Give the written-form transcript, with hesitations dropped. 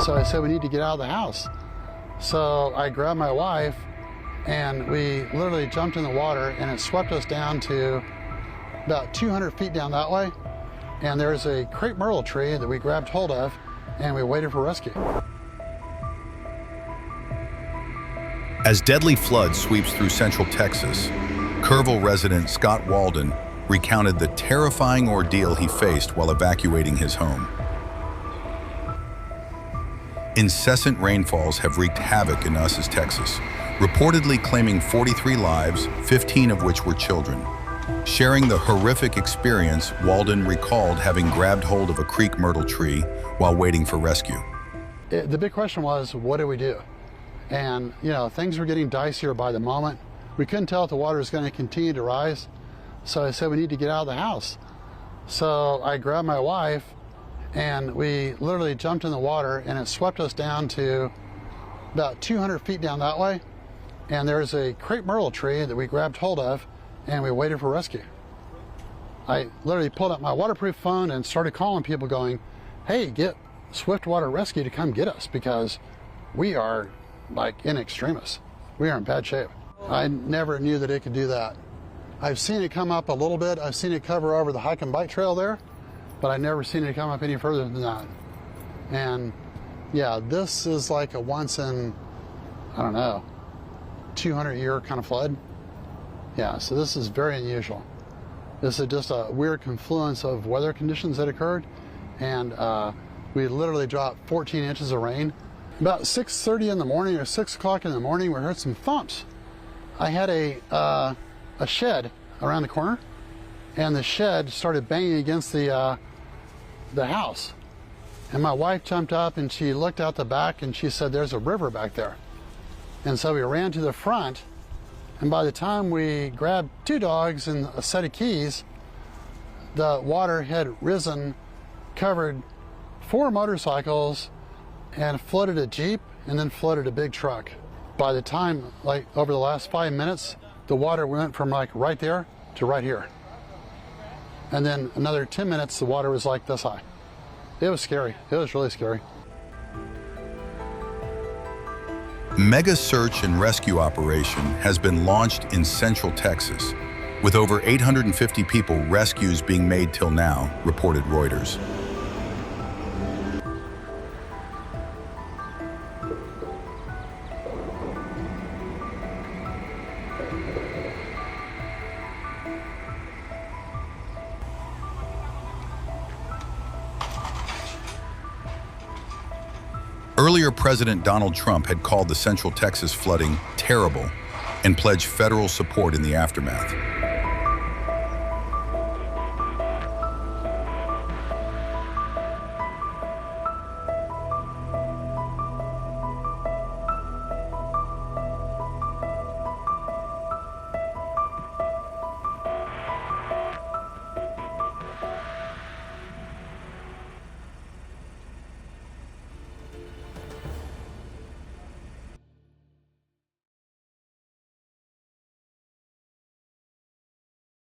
So I said, we need to get out of the house. So I grabbed my wife and we literally jumped in the water, and it swept us down to about 200 feet down that way. And there's a crepe myrtle tree that we grabbed hold of, and we waited for rescue. As deadly flood sweeps through central Texas, Kerrville resident Scott Walden recounted the terrifying ordeal he faced while evacuating his home. Incessant rainfalls have wreaked havoc in Us, Texas, reportedly claiming 43 lives, 15 of which were children. Sharing the horrific experience, Walden recalled having grabbed hold of a creek myrtle tree while waiting for rescue. The big question was, what do we do? And, you know, things were getting dicier by the moment. We couldn't tell if the water was going to continue to rise. So I said, we need to get out of the house. So I grabbed my wife and we literally jumped in the water, and it swept us down to about 200 feet down that way. And there's a crepe myrtle tree that we grabbed hold of, and we waited for rescue. I literally pulled up my waterproof phone and started calling people going, hey, get Swiftwater Rescue to come get us, because we are like in extremis. We are in bad shape. I never knew that it could do that. I've seen it come up a little bit. I've seen it cover over the hike and bike trail there, but I've never seen it come up any further than that. And yeah, this is like a once in, I don't know, 200-year kind of flood. Yeah, so this is very unusual. This is just a weird confluence of weather conditions that occurred, and we literally dropped 14 inches of rain. About 6:30 in the morning or 6 o'clock in the morning, we heard some thumps. I had a shed around the corner, and the shed started banging against the house. And my wife jumped up and she looked out the back and she said, there's a river back there. And so we ran to the front, and by the time we grabbed 2 dogs and a set of keys, the water had risen, covered 4 motorcycles, and flooded a Jeep, and then flooded a big truck. By the time, like over the last 5 minutes, the water went from like right there to right here. And then another 10 minutes, the water was like this high. It was scary. It was really scary. Mega search and rescue operation has been launched in central Texas, with over 850 people rescues being made till now, reported Reuters. Earlier, President Donald Trump had called the central Texas flooding terrible and pledged federal support in the aftermath.